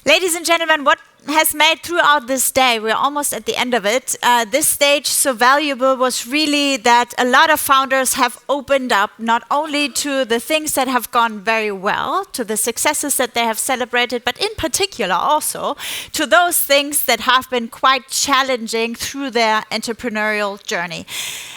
Ladies and gentlemen, what has made throughout this day, we're almost at the end of it, this stage so valuable was really that a lot of founders have opened up not only to the things that have gone very well, to the successes that they have celebrated, but in particular also to those things that have been quite challenging through their entrepreneurial journey.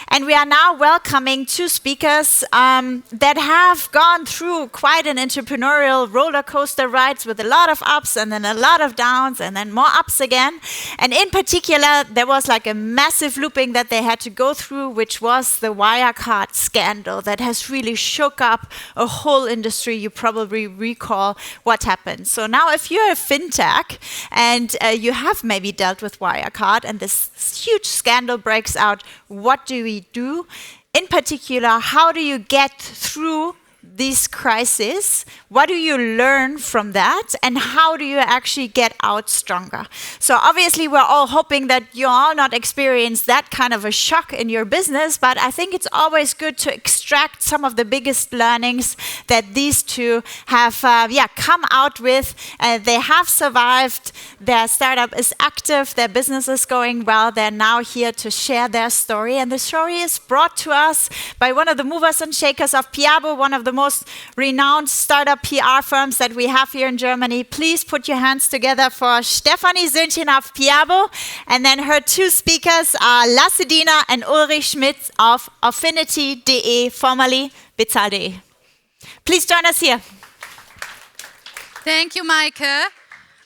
And we are now welcoming two speakers that have gone through quite an entrepreneurial roller coaster rides with a lot of ups and then a lot of downs and then more ups again. And in particular, there was like a massive looping that they had to go through, which was the Wirecard scandal that has really shook up a whole industry. You probably recall what happened. So now if you're a fintech and you have maybe dealt with Wirecard and this huge scandal breaks out, what do we do? In particular, how do you get through these crises? What do you learn from that? And how do you actually get out stronger? So obviously we're all hoping that you all not experience that kind of a shock in your business, but I think it's always good to extract some of the biggest learnings that these two have come out with. They have survived, their startup is active, their business is going well, they're now here to share their story. And the story is brought to us by one of the movers and shakers of Piabo, one of the most renowned startup PR firms that we have here in Germany. Please put your hands together for Stefanie Söhnchen of Piabo. And then her two speakers are Lasse Diener and Ulrich Schmidt of Aufinity.de, formerly Bezahl.de. Please join us here. Thank you, Maike.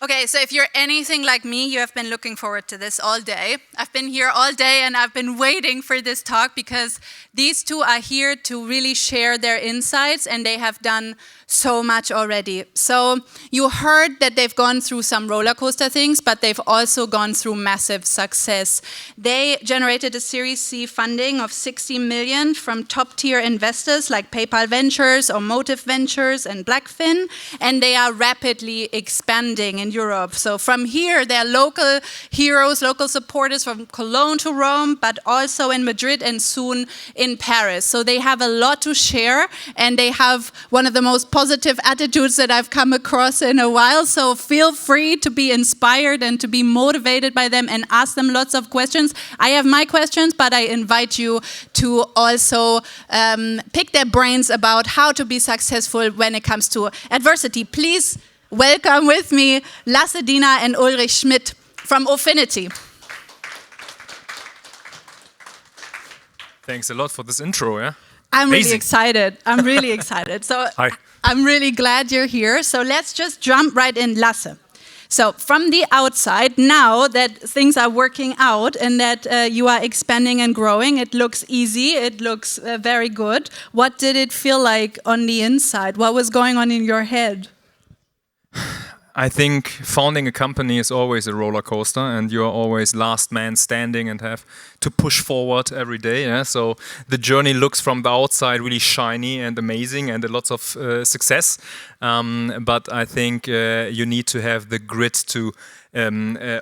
Okay, so if you're anything like me, you have been looking forward to this all day. I've been here all day and I've been waiting for this talk because these two are here to really share their insights and they have done so much already. So you heard that they've gone through some roller coaster things, but they've also gone through massive success. They generated a Series C funding of 60 million from top tier investors like PayPal Ventures or Motive Ventures and Blackfin, and they are rapidly expanding in Europe. So from here, they're local heroes, local supporters from Cologne to Rome, but also in Madrid and soon in Paris. So they have a lot to share and they have one of the most positive attitudes that I've come across in a while. So feel free to be inspired and to be motivated by them and ask them lots of questions. I have my questions, but I invite you to also pick their brains about how to be successful when it comes to adversity. Please welcome with me Lasse Diener and Ulrich Schmidt from Aufinity. Thanks a lot for this intro, yeah? I'm really excited. I'm really excited. So Hi. I'm really glad you're here. So let's just jump right in, Lasse. So from the outside, now that things are working out and that you are expanding and growing, it looks easy, it looks very good. What did it feel like on the inside? What was going on in your head? I think founding a company is always a roller coaster and you're always last man standing and have to push forward every day. Yeah? So the journey looks from the outside really shiny and amazing and lots of success. But I think you need to have the grit to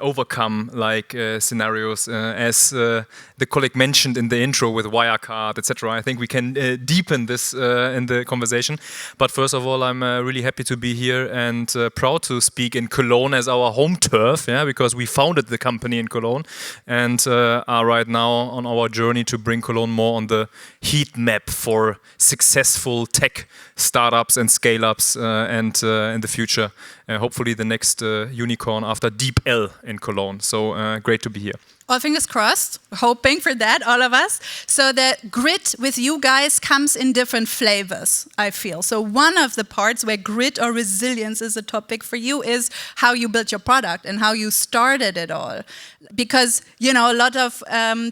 overcome like scenarios as the colleague mentioned in the intro with Wirecard, etc. I think we can deepen this in the conversation. But first of all, I'm really happy to be here and proud to speak in Cologne as our home turf, yeah, because we founded the company in Cologne and are right now on our journey to bring Cologne more on the heat map for successful tech startups and scale-ups and in the future, hopefully the next unicorn after Deep L in Cologne. So great to be here. All fingers crossed, hoping for that, all of us. So the grit with you guys comes in different flavors, I feel. So one of the parts where grit or resilience is a topic for you is how you built your product and how you started it all. Because, you know, a lot of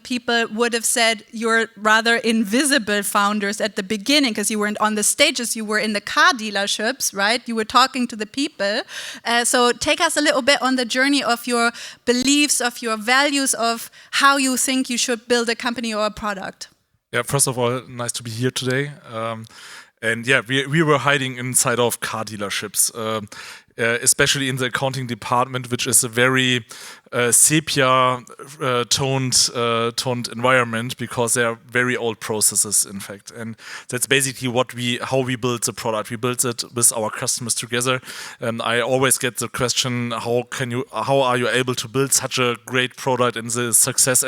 people would have said you're rather invisible founders at the beginning because you weren't on the stages, you were in the car dealerships, right? You were talking to the people. So take us a little bit on the journey of your beliefs, of your values, of how you think you should build a company or a product. Yeah, first of all, nice to be here today. And yeah, we were hiding inside of car dealerships. especially in the accounting department, which is a very sepia toned environment, because they are very old processes, in fact. And that's basically how we build the product. We build it with our customers together. And I always get the question, how are you able to build such a great product and the success,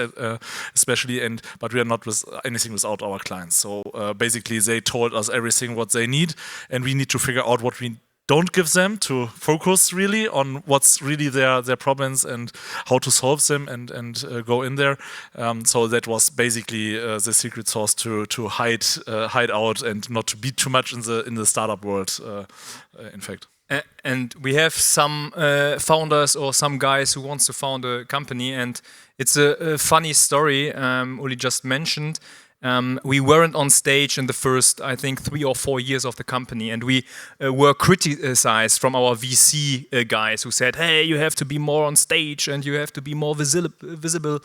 especially, but we are not with anything without our clients. So basically they told us everything what they need, and we need to figure out what we don't give them, to focus really on what's really their problems and how to solve them, and go in there. So that was basically the secret sauce to hide out and not to be too much in the startup world, in fact. And we have some founders or some guys who wants to found a company, and it's a funny story Uli just mentioned. We weren't on stage in the first, I think, 3 or 4 years of the company, and we were criticized from our VC guys who said, hey, you have to be more on stage and you have to be more visible.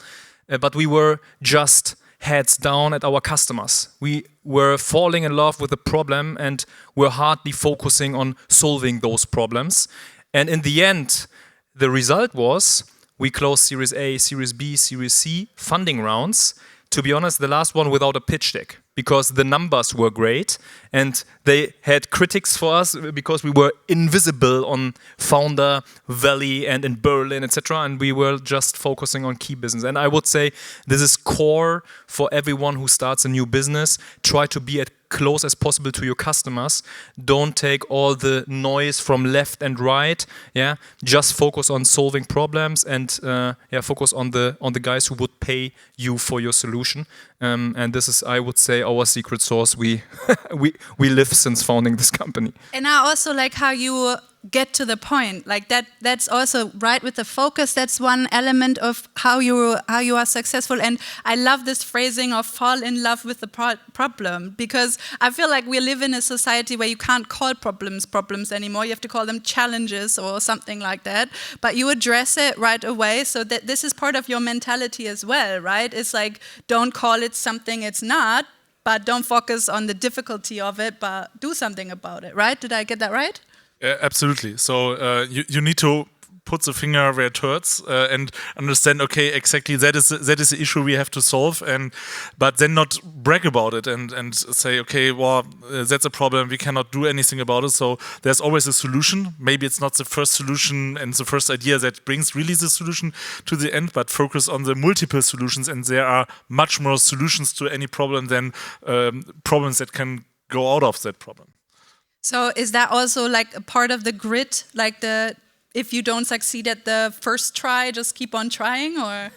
But we were just heads down at our customers. We were falling in love with the problem and were hardly focusing on solving those problems. And in the end, the result was we closed Series A, Series B, Series C funding rounds. To be honest, the last one without a pitch deck, because the numbers were great and they had critics for us because we were invisible on Founder Valley and in Berlin, etc. And we were just focusing on key business. And I would say this is core for everyone who starts a new business. Try to be as close as possible to your customers. Don't take all the noise from left and right. Yeah, just focus on solving problems and focus on the guys who would pay you for your solution. And this is, I would say, our secret sauce. We live since founding this company. And I also like how you get to the point, like that's also right with the focus. That's one element of how you are successful. And I love this phrasing of fall in love with the problem, because I feel like we live in a society where you can't call problems anymore. You have to call them challenges or something like that. But you address it right away, so that this is part of your mentality as well, right? It's like, don't call it something it's not, but don't focus on the difficulty of it, but do something about it, right? Did I get that right? Absolutely. So you need to put the finger where it hurts and understand, okay, exactly that is the issue we have to solve, but then not brag about it and say, okay, well, that's a problem, we cannot do anything about it. So there's always a solution. Maybe it's not the first solution and the first idea that brings really the solution to the end, but focus on the multiple solutions, and there are much more solutions to any problem than problems that can go out of that problem. So is that also like a part of the grit, like if you don't succeed at the first try, just keep on trying, or?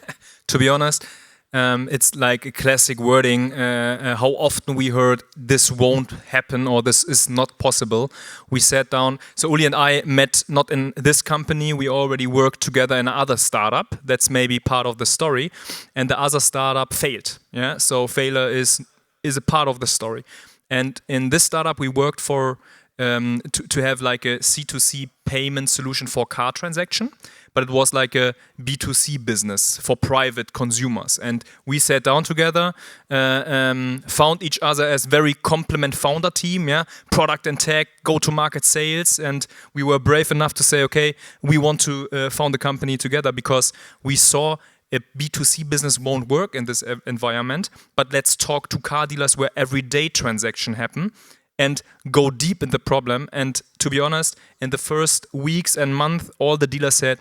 To be honest, it's like a classic wording, how often we heard this won't happen or this is not possible. We sat down, so Uli and I met not in this company, we already worked together in another startup. That's maybe part of the story. And the other startup failed. Yeah, so failure is a part of the story. And in this startup, we worked for to have like a C2C payment solution for car transaction, but it was like a B2C business for private consumers. And we sat down together, found each other as very complement founder team, yeah, product and tech, go-to-market sales, and we were brave enough to say, okay, we want to found a company together because we saw a B2C business won't work in this environment, but let's talk to car dealers where everyday transaction happen and go deep in the problem. And to be honest, in the first weeks and month, all the dealers said,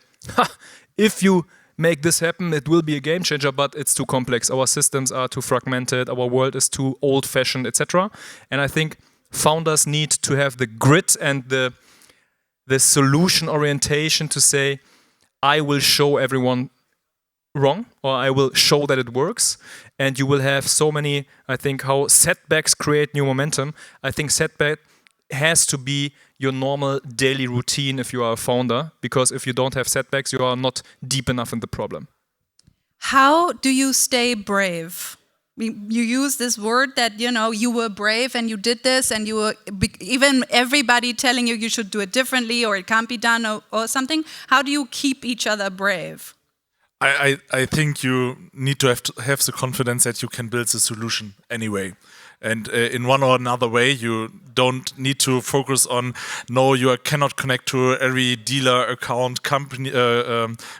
if you make this happen, it will be a game changer, but it's too complex. Our systems are too fragmented. Our world is too old-fashioned, etc. And I think founders need to have the grit and the solution orientation to say, I will show everyone wrong, or I will show that it works. And you will have so many, I think, how setbacks create new momentum. I think setback has to be your normal daily routine if you are a founder, because if you don't have setbacks, you are not deep enough in the problem. How do you stay brave? You use this word that, you were brave and you did this, and you were even everybody telling you should do it differently or it can't be done or something. How do you keep each other brave? I think you need to have the confidence that you can build the solution anyway. And in one or another way, you don't need to focus on, no, you cannot connect to every dealer account, company,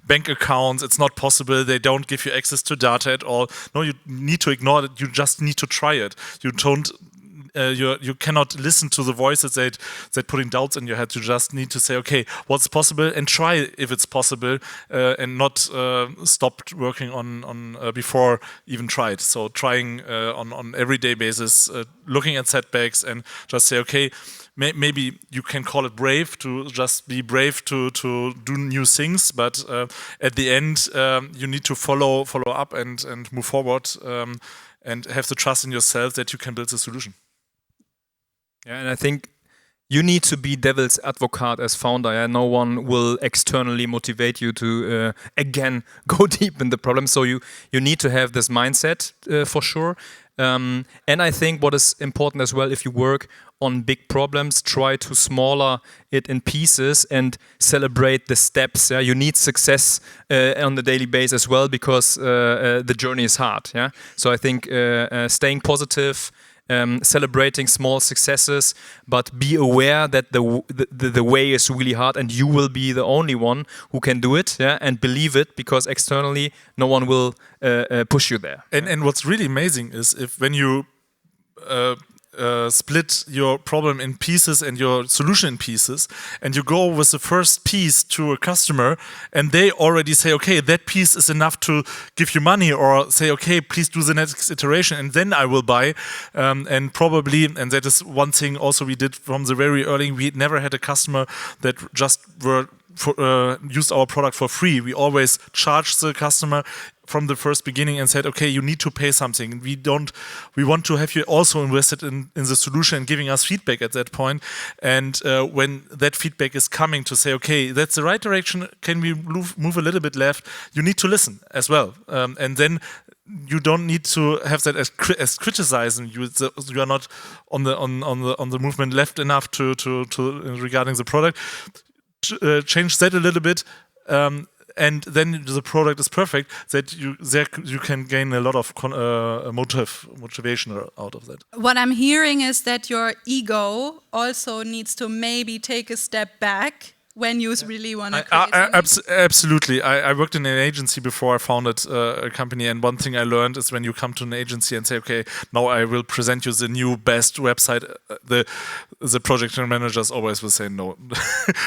bank accounts. It's not possible. They don't give you access to data at all. No, you need to ignore it. You just need to try it. You don't. You cannot listen to the voices that putting doubts in your head. You just need to say, okay, what's possible, and try if it's possible, and not stop working on before even tried. So trying on everyday basis, looking at setbacks, and just say, okay, maybe you can call it brave, to just be brave to do new things, but at the end you need to follow up and move forward, and have the trust in yourself that you can build a solution. Yeah, and I think you need to be devil's advocate as founder. Yeah? No one will externally motivate you to again go deep in the problem. So you need to have this mindset for sure. And I think what is important as well, if you work on big problems, try to smaller it in pieces and celebrate the steps. Yeah? You need success on the daily basis as well, because the journey is hard. Yeah? So I think staying positive, celebrating small successes, but be aware that the way is really hard, and you will be the only one who can do it, yeah, and believe it, because externally no one will push you there. And what's really amazing is when you split your problem in pieces and your solution in pieces, and you go with the first piece to a customer, and they already say, okay, that piece is enough to give you money, or say, okay, please do the next iteration, and then I will buy. And probably, and that is one thing also we did from the very early, we never had a customer that just used our product for free. We always charged the customer from the first beginning and said, okay, you need to pay something. We want to have you also invested in the solution and giving us feedback at that point. And when that feedback is coming to say, okay, that's the right direction, can we move a little bit left? You need to listen as well. And then you don't need to have that as criticizing. You are not on the movement left enough to regarding the product. Change that a little bit. And then the product is perfect, that you can gain a lot of motivation out of that. What I'm hearing is that your ego also needs to maybe take a step back when you really want to create Absolutely. I worked in an agency before I founded a company, and one thing I learned is when you come to an agency and say, okay, now I will present you the new best website, the project managers always will say no.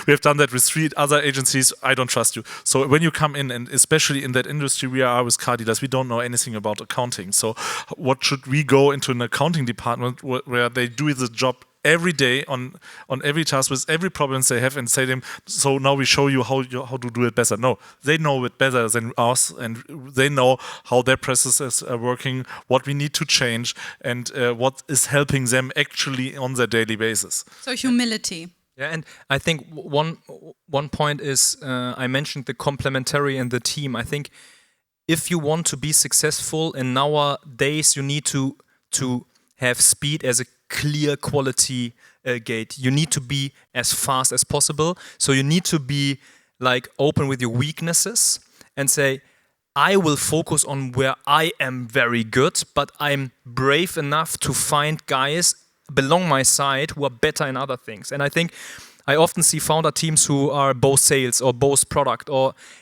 We have done that with 3 other agencies. I don't trust you. So when you come in, and especially in that industry we are with car dealers, we don't know anything about accounting. So what should we go into an accounting department where they do the job every day on every task with every problem they have, and say to them, so now we show you how to do it better. No, they know it better than us, and they know how their processes are working, what we need to change, and what is helping them actually on their daily basis. So humility. Yeah, and I think one point is, I mentioned the complementary in the team. I think if you want to be successful in nowadays, you need to have speed as a clear quality gate. You need to be as fast as possible. So you need to be like open with your weaknesses and say, I will focus on where I am very good, but I'm brave enough to find guys belong my side who are better in other things. And I think I often see founder teams who are both sales or both product,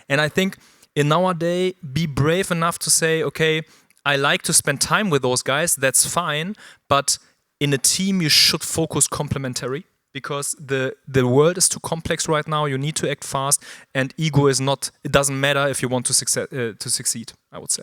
and I think in nowadays, be brave enough to say, okay, I like to spend time with those guys, that's fine, but in a team you should focus complementary, because the world is too complex right now. You need to act fast, and ego is not, it doesn't matter if you want to succeed, I would say.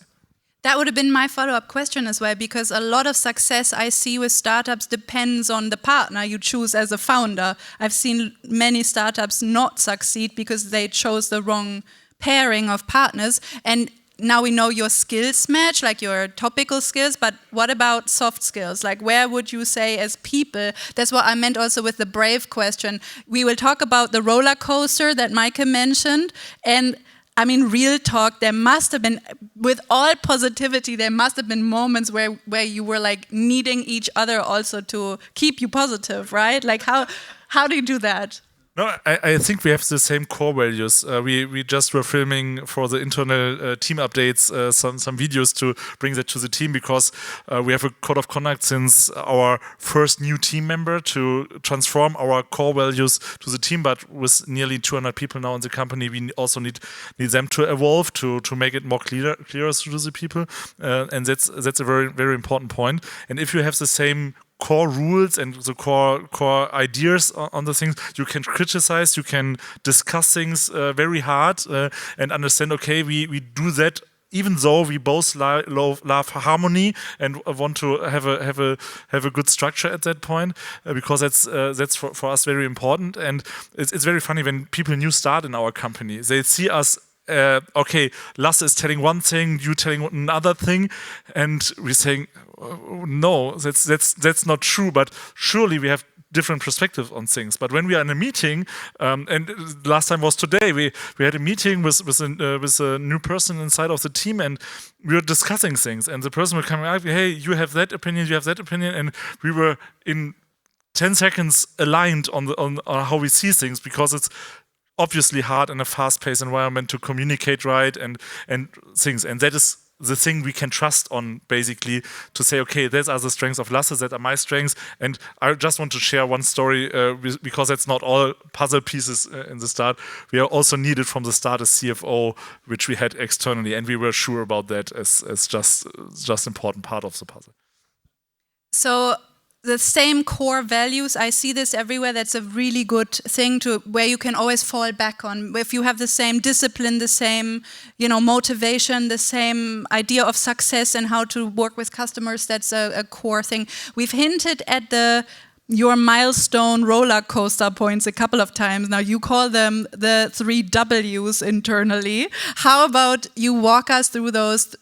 That would have been my follow-up question as well, because a lot of success I see with startups depends on the partner you choose as a founder. I've seen many startups not succeed because they chose the wrong pairing of partners, and now we know your skills match, like your topical skills, but what about soft skills? Like, where would you say as people, that's what I meant also with the brave question. We will talk about the roller coaster that Maike mentioned, and I mean, real talk, there must have been, with all positivity, there must have been moments where you were like needing each other also to keep you positive, right? Like, how do you do that? No, I think we have the same core values. We just were filming for the internal team updates some videos to bring that to the team, because we have a code of conduct since our first new team member to transform our core values to the team. But with nearly 200 people now in the company, we also need them to evolve to make it more clearer to the people, and that's a very, very important point. And if you have the same core rules and the core ideas on the things, you can criticize, you can discuss things very hard and understand, okay, we do that even though we both love harmony and want to have a good structure at that point, because that's for us very important. And it's very funny when people new start in our company, they see us, okay, Lasse is telling one thing, you telling another thing, and we're saying, no, that's not true. But surely we have different perspectives on things. But when we are in a meeting, and last time was today, we had a meeting with a new person inside of the team, and we were discussing things. And the person would come and hey, you have that opinion, you have that opinion, and we were in 10 seconds aligned on how we see things, because it's obviously hard in a fast-paced environment to communicate right and things. And that is the thing we can trust on, basically, to say, okay, these are the strengths of Lasse, that are my strengths. And I just want to share one story, because it's not all puzzle pieces in the start. We are also needed from the start a CFO, which we had externally, and we were sure about that as just important part of the puzzle. So the same core values, I see this everywhere. That's a really good thing where you can always fall back on. If you have the same discipline, the same, motivation, the same idea of success and how to work with customers, that's a core thing. We've hinted at your milestone roller coaster points a couple of times. Now you call them the 3 W's internally. How about you walk us through those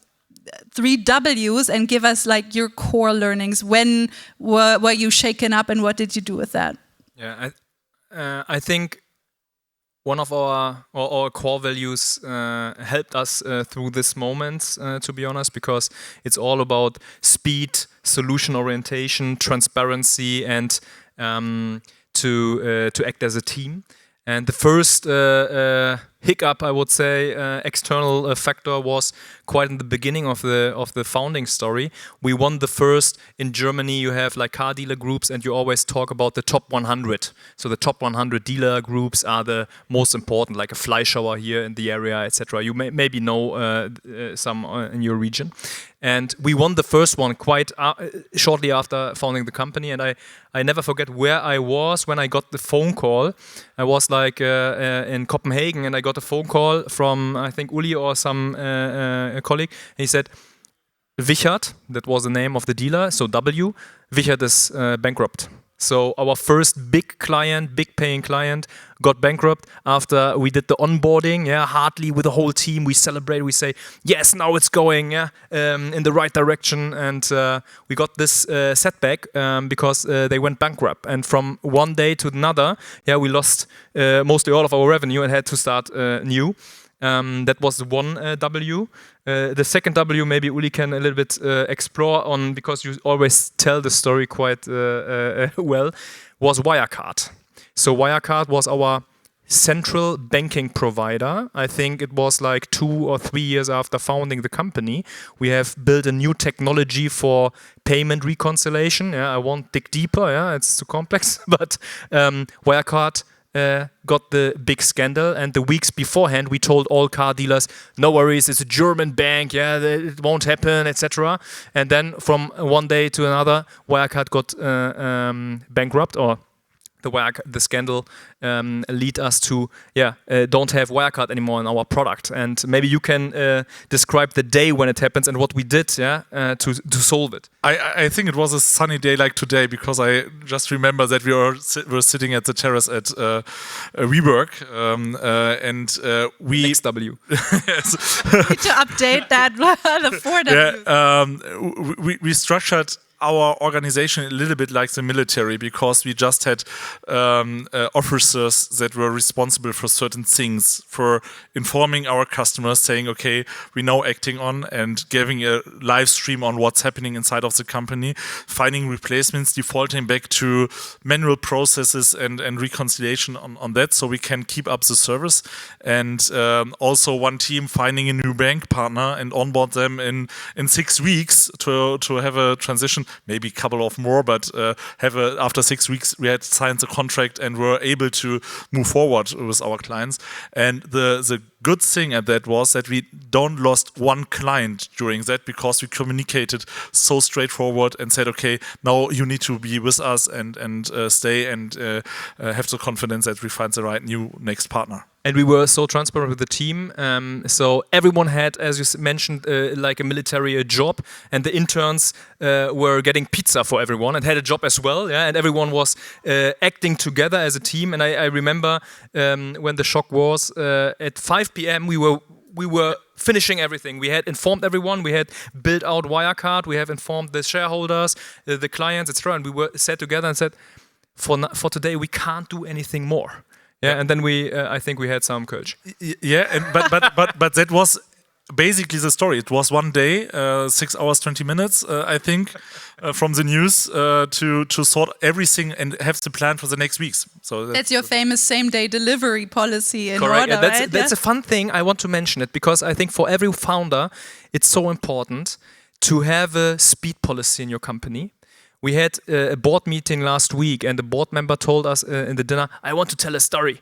3 W's and give us like your core learnings? When were you shaken up and what did you do with that? Yeah, I think one of our core values helped us through this moment, to be honest, because it's all about speed, solution orientation, transparency, and to act as a team. And the first hiccup, I would say, external factor was quite in the beginning of the founding story. We won the first. In Germany, you have like car dealer groups, and you always talk about the top 100. So the top 100 dealer groups are the most important, like a Fleischhauer here in the area, etc. You maybe know some in your region. And we won the first one quite shortly after founding the company. And I never forget where I was when I got the phone call. I was like in Copenhagen, and I got a phone call from, I think, Uli or some a colleague. And he said, Wichert, that was the name of the dealer, so W, Wichert is bankrupt. So our first big client, big paying client, got bankrupt after we did the onboarding, hardly with the whole team. We celebrate, we say, yes, now it's going in the right direction. And we got this setback because they went bankrupt. And from one day to another, we lost mostly all of our revenue and had to start new. That was the one W. The second W, maybe Uli can a little bit explore on, because you always tell the story quite well, was Wirecard. So Wirecard was our central banking provider. I think it was like 2 or 3 years after founding the company. We have built a new technology for payment reconciliation. I won't dig deeper, it's too complex. But Wirecard got the big scandal, and the weeks beforehand we told all car dealers, no worries, it's a German bank, it won't happen, etc. And then from one day to another, Wirecard got bankrupt, or the scandal lead us to don't have Wirecard anymore in our product. And maybe you can describe the day when it happens and what we did to solve it. I think it was a sunny day like today, because I just remember that we were sitting at the terrace at WeWork, and we Next W. Yes. Need to update that the 4 W. We structured our organization a little bit like the military, because we just had officers that were responsible for certain things, for informing our customers, saying, okay, we now acting on, and giving a live stream on what's happening inside of the company, finding replacements, defaulting back to manual processes and reconciliation on that, so we can keep up the service. And also one team finding a new bank partner and onboard them in 6 weeks to have a transition, maybe a couple of more, but after 6 weeks we had signed the contract and were able to move forward with our clients. And the good thing at that was that we don't lost one client during that, because we communicated so straightforward and said, okay, now you need to be with us and stay and have the confidence that we find the right new next partner. And we were so transparent with the team. So everyone had, as you mentioned, like a military job, and the interns were getting pizza for everyone and had a job as well. Yeah, and everyone was acting together as a team. And I remember when the shock was at 5 p.m. we were finishing everything. We had informed everyone. We had built out Wirecard. We have informed the shareholders, the clients, etc. And we were sat together and said, for today we can't do anything more. Yeah, and then I think we had some courage. Yeah, but that was basically the story. It was one day, 6 hours, 20 minutes, I think, from the news to sort everything and have the plan for the next weeks. So that's your famous same-day delivery policy in correct. order, right? That's a fun thing. I want to mention it because I think for every founder, it's so important to have a speed policy in your company. We had a board meeting last week, and the board member told us in the dinner, I want to tell a story.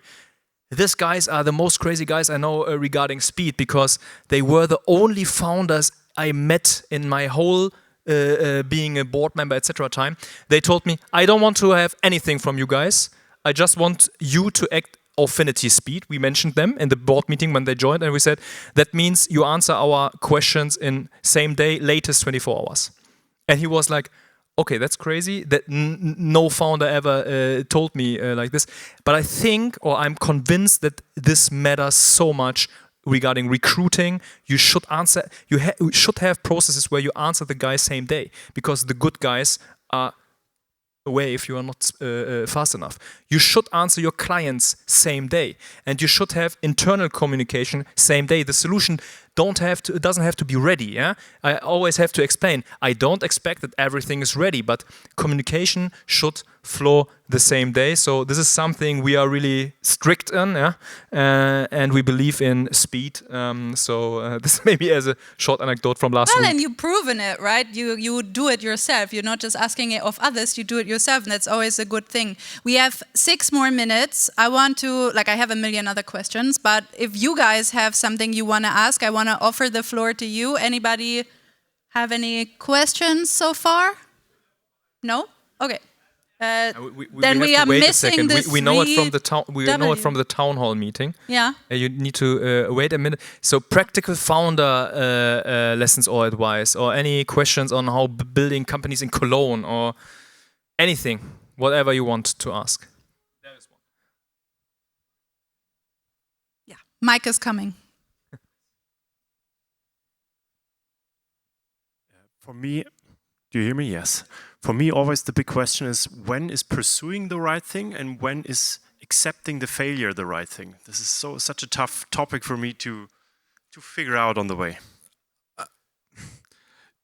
These guys are the most crazy guys I know regarding speed, because they were the only founders I met in my whole being a board member, etc. time. They told me, I don't want to have anything from you guys. I just want you to act Aufinity speed. We mentioned them in the board meeting when they joined, and we said, that means you answer our questions in same day, latest 24 hours. And he was like, okay, that's crazy. That no founder ever told me like this. But I think, or I'm convinced that this matters so much regarding recruiting. You should answer. You should have processes where you answer the guys same day, because the good guys are away if you are not fast enough. You should answer your clients same day, and you should have internal communication same day. The solution doesn't have to be ready. Yeah, I always have to explain. I don't expect that everything is ready, but communication should flow the same day. So this is something we are really strict on, yeah, and we believe in speed. This maybe as a short anecdote from last week. Well, and you've proven it, right? You do it yourself. You're not just asking it of others. You do it yourself, and that's always a good thing. We have 6 more minutes. I have a million other questions, but if you guys have something you want to ask, I want to offer the floor to you. Anybody have any questions so far? No? Okay. Then we are missing this. We know it from the town. We know it from the town hall meeting. Yeah. You need to wait a minute. So practical founder lessons or advice, or any questions on how building companies in Cologne, or anything, whatever you want to ask. There is one. Yeah. Mike is coming. For me, do you hear me? Yes. For me, always the big question is, when is pursuing the right thing and when is accepting the failure the right thing? This is such a tough topic for me to figure out on the way.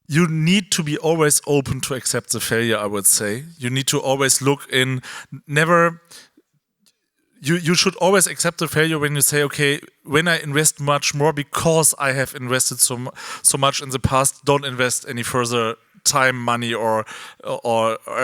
You need to be always open to accept the failure, I would say. You need to always look in, You should always accept the failure when you say, okay, when I invest much more because I have invested so much in the past, don't invest any further time, money, or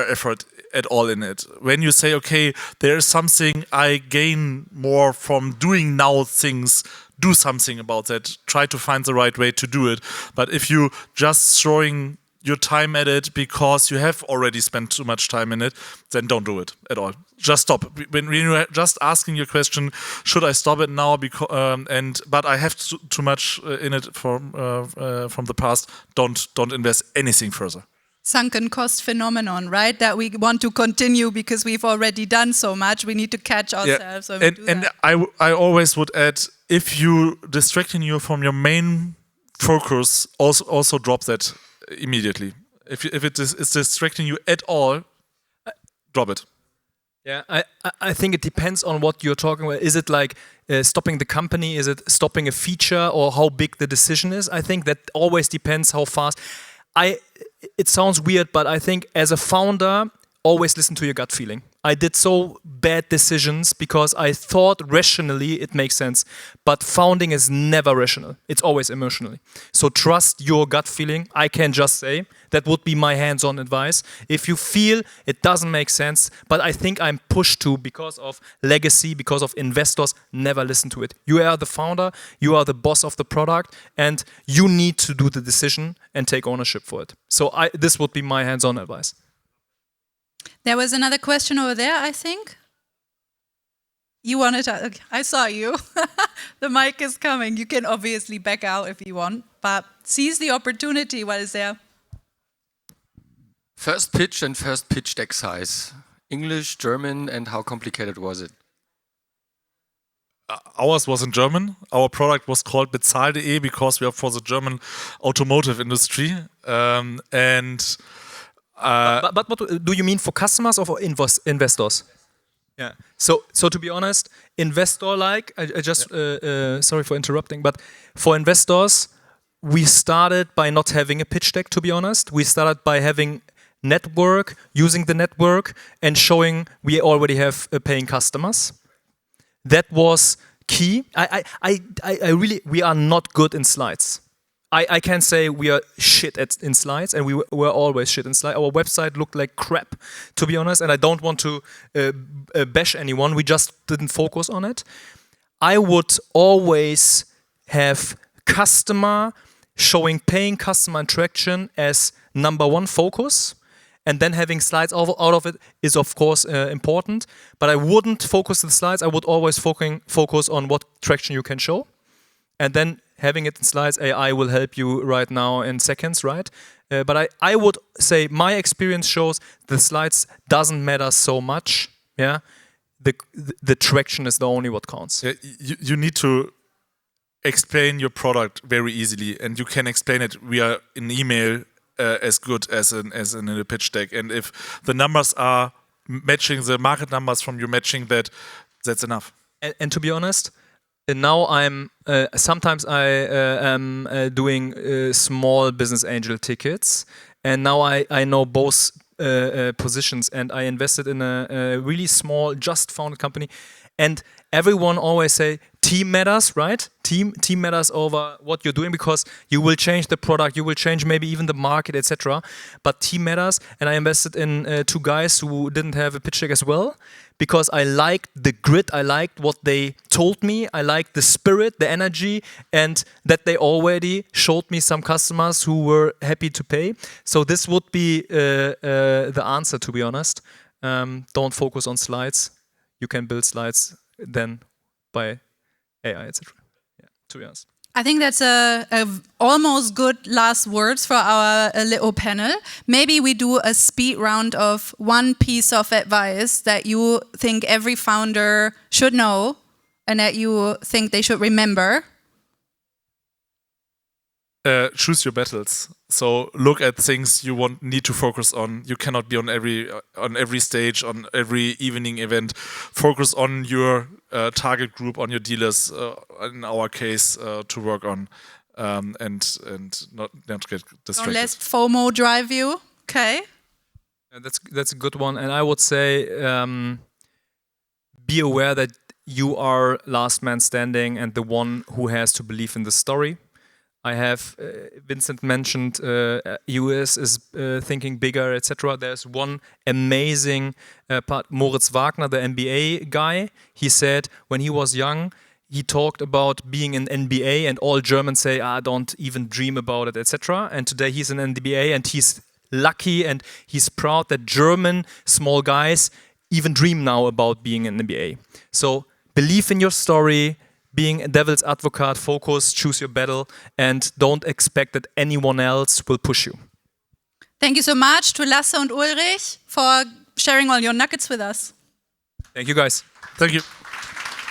effort at all in it. When you say, okay, there is something I gain more from doing now things, do something about that. Try to find the right way to do it. But if you just throwing your time at it because you have already spent too much time in it, then don't do it at all. Just stop. When you're just asking your question, should I stop it now? But I have too much in it from the past. Don't invest anything further. Sunken cost phenomenon, right? That we want to continue because we've already done so much. We need to catch ourselves. Yeah. And I always would add, if you distracting you from your main focus, also drop that immediately. If it is distracting you at all, drop it. Yeah, I think it depends on what you're talking about. Is it like stopping the company? Is it stopping a feature, or how big the decision is? I think that always depends how fast. It sounds weird, but I think as a founder, always listen to your gut feeling. I did so bad decisions because I thought rationally it makes sense, but founding is never rational. It's always emotionally. So trust your gut feeling. I can just say that would be my hands-on advice. If you feel it doesn't make sense, but I think I'm pushed to because of legacy, because of investors, never listen to it. You are the founder, you are the boss of the product, and you need to do the decision and take ownership for it. So this would be my hands-on advice. There was another question over there, I think. You wanted to, okay, I saw you. The mic is coming. You can obviously back out if you want, but seize the opportunity while it's there. First pitch and first pitch deck size. English, German, and how complicated was it? Ours was in German. Our product was called Bezahl.de because we are for the German automotive industry. But what do you mean, for customers or for investors? Yeah. So to be honest, investor-like, I just sorry for interrupting, but for investors, we started by not having a pitch deck. To be honest, we started by having network, using the network, and showing we already have paying customers. That was key. We are not good in slides. I can say we are shit in slides, and we were always shit in slides. Our website looked like crap, to be honest, and I don't want to bash anyone. We just didn't focus on it. I would always have customer showing paying customer interaction as number one focus, and then having slides out of it is of course important, but I wouldn't focus the slides. I would always focus on what traction you can show, and then having it in slides. AI will help you right now in seconds, right? But I would say my experience shows the slides doesn't matter so much. Yeah, the traction is the only what counts. Yeah, you need to explain your product very easily, and you can explain it via an email as good as in a pitch deck. And if the numbers are matching the market numbers from you matching that, that's enough. And to be honest, now I'm sometimes I am doing small business angel tickets, and now I know both positions, and I invested in a really small, just founded company, and everyone always say team matters, right? Team matters over what you're doing, because you will change the product, you will change maybe even the market, etc. But team matters, and I invested in two guys who didn't have a pitch deck as well, because I liked the grit, I liked what they told me, I liked the spirit, the energy, and that they already showed me some customers who were happy to pay. So this would be the answer, to be honest. Don't focus on slides. You can build slides then by AI, etc. Yeah, to be honest. I think that's a almost good last words for our little panel. Maybe we do a speed round of one piece of advice that you think every founder should know and that you think they should remember. Choose your battles. So look at things you need to focus on. You cannot be on every stage, on every evening event. Focus on your target group, on your dealers. In our case, to work on, and not get distracted. Don't let FOMO drive you. Okay. That's a good one, and I would say be aware that you are last man standing and the one who has to believe in the story. I have, Vincent mentioned, US is thinking bigger, etc. There's one amazing part, Moritz Wagner, the NBA guy. He said when he was young, he talked about being in NBA, and all Germans say, don't even dream about it, etc. And today he's in NBA, and he's lucky and he's proud that German small guys even dream now about being in NBA. So believe in your story. Being a devil's advocate, focus, choose your battle, and don't expect that anyone else will push you. Thank you so much to Lasse and Ulrich for sharing all your nuggets with us. Thank you, guys. Thank you.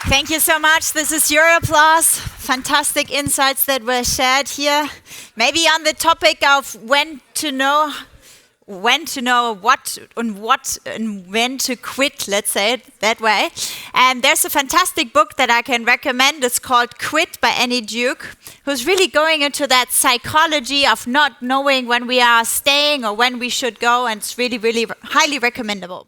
Thank you so much. This is your applause. Fantastic insights that were shared here. Maybe on the topic of when to know when to know what and when to quit, let's say it that way. And there's a fantastic book that I can recommend. It's called Quit by Annie Duke, who's really going into that psychology of not knowing when we are staying or when we should go, and it's really, really highly recommendable.